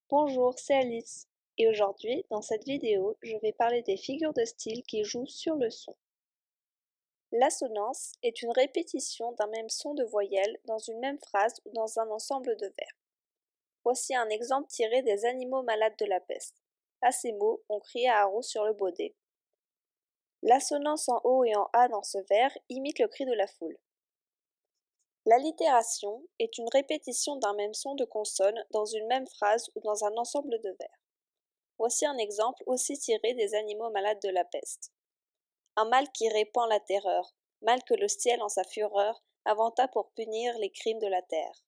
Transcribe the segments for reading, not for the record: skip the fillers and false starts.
Bonjour, c'est Alice. Et aujourd'hui, dans cette vidéo, je vais parler des figures de style qui jouent sur le son. L'assonance est une répétition d'un même son de voyelles dans une même phrase ou dans un ensemble de vers. Voici un exemple tiré des Animaux malades de la peste. À ces mots, on criait à Haro sur le baudet. L'assonance en O et en A dans ce vers imite le cri de la foule. L'allitération est une répétition d'un même son de consonne dans une même phrase ou dans un ensemble de vers. Voici un exemple aussi tiré des Animaux malades de la peste. Un mal qui répand la terreur, mal que le ciel en sa fureur inventa pour punir les crimes de la terre.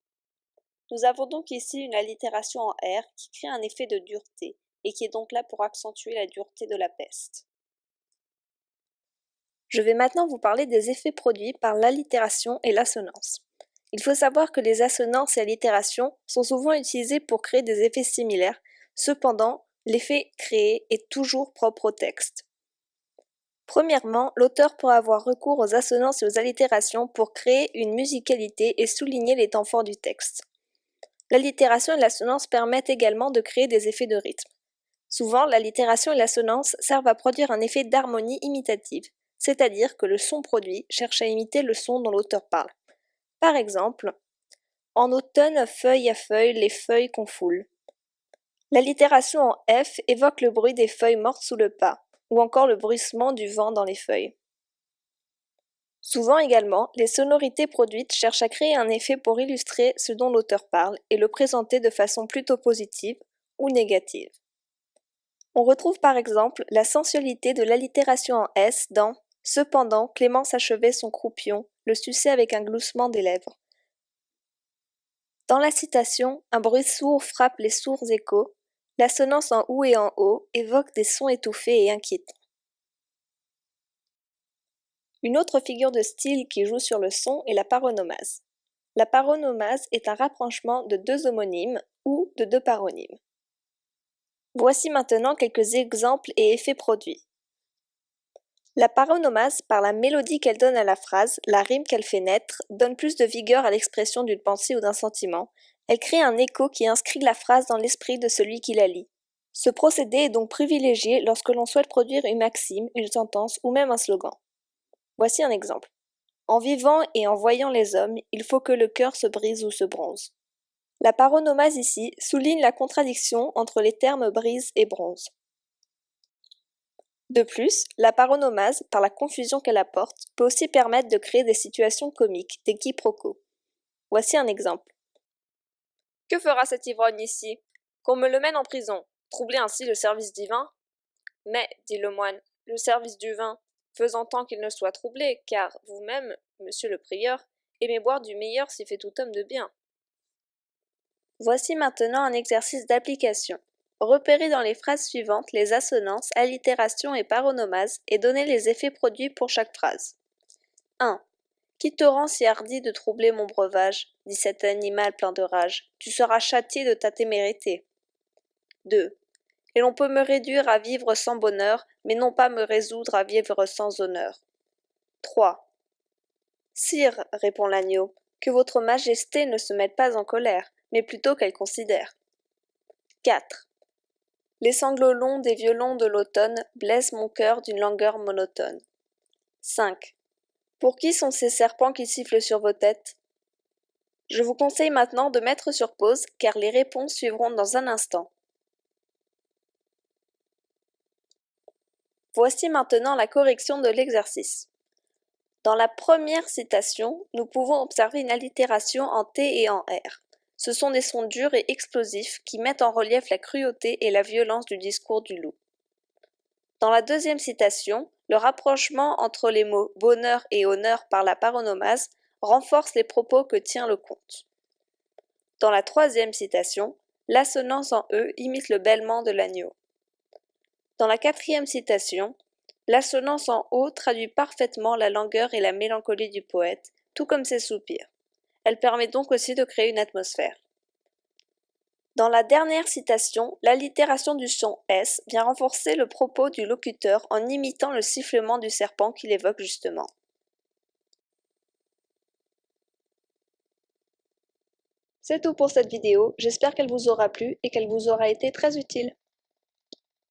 Nous avons donc ici une allitération en R qui crée un effet de dureté et qui est donc là pour accentuer la dureté de la peste. Je vais maintenant vous parler des effets produits par l'allitération et l'assonance. Il faut savoir que les assonances et allitérations sont souvent utilisées pour créer des effets similaires, cependant, l'effet créé est toujours propre au texte. Premièrement, l'auteur pourra avoir recours aux assonances et aux allitérations pour créer une musicalité et souligner les temps forts du texte. L'allitération et l'assonance permettent également de créer des effets de rythme. Souvent, l'allitération et l'assonance servent à produire un effet d'harmonie imitative, c'est-à-dire que le son produit cherche à imiter le son dont l'auteur parle. Par exemple, en automne, feuille à feuille, les feuilles qu'on foule. L'allitération en F évoque le bruit des feuilles mortes sous le pas, ou encore le bruissement du vent dans les feuilles. Souvent également, les sonorités produites cherchent à créer un effet pour illustrer ce dont l'auteur parle et le présenter de façon plutôt positive ou négative. On retrouve par exemple la sensualité de l'allitération en S dans « Cependant, Clémence achevait son croupion, le suçait avec un gloussement des lèvres ». Dans la citation « Un bruit sourd frappe les sourds échos », l'assonance en OU et en O évoque des sons étouffés et inquiétants. Une autre figure de style qui joue sur le son est la paronomase. La paronomase est un rapprochement de deux homonymes ou de deux paronymes. Voici maintenant quelques exemples et effets produits. La paronomase, par la mélodie qu'elle donne à la phrase, la rime qu'elle fait naître, donne plus de vigueur à l'expression d'une pensée ou d'un sentiment. Elle crée un écho qui inscrit la phrase dans l'esprit de celui qui la lit. Ce procédé est donc privilégié lorsque l'on souhaite produire une maxime, une sentence ou même un slogan. Voici un exemple. En vivant et en voyant les hommes, il faut que le cœur se brise ou se bronze. La paronomase ici souligne la contradiction entre les termes brise et bronze. De plus, la paronomase, par la confusion qu'elle apporte, peut aussi permettre de créer des situations comiques, des quiproquos. Voici un exemple. Que fera cet ivrogne ici? Qu'on me le mène en prison, troubler ainsi le service divin? Mais, dit le moine, le service du vin, faisant tant qu'il ne soit troublé, car vous-même, monsieur le prieur, aimez boire du meilleur si fait tout homme de bien. Voici maintenant un exercice d'application. Repérez dans les phrases suivantes les assonances, allitérations et paronomases et donnez les effets produits pour chaque phrase. 1. Qui te rend si hardi de troubler mon breuvage, dit cet animal plein de rage, tu seras châtié de ta témérité. 2. Et l'on peut me réduire à vivre sans bonheur, mais non pas me résoudre à vivre sans honneur. 3. Sire, répond l'agneau, que votre majesté ne se mette pas en colère, mais plutôt qu'elle considère. 4. Les sanglots longs des violons de l'automne blessent mon cœur d'une langueur monotone. 5. Pour qui sont ces serpents qui sifflent sur vos têtes? Je vous conseille maintenant de mettre sur pause, car les réponses suivront dans un instant. Voici maintenant la correction de l'exercice. Dans la première citation, nous pouvons observer une allitération en T et en R. Ce sont des sons durs et explosifs qui mettent en relief la cruauté et la violence du discours du loup. Dans la deuxième citation, le rapprochement entre les mots bonheur et honneur par la paronomase renforce les propos que tient le conte. Dans la troisième citation, l'assonance en E imite le bêlement de l'agneau. Dans la quatrième citation, l'assonance en O traduit parfaitement la langueur et la mélancolie du poète, tout comme ses soupirs. Elle permet donc aussi de créer une atmosphère. Dans la dernière citation, l'allitération du son S vient renforcer le propos du locuteur en imitant le sifflement du serpent qu'il évoque justement. C'est tout pour cette vidéo, j'espère qu'elle vous aura plu et qu'elle vous aura été très utile.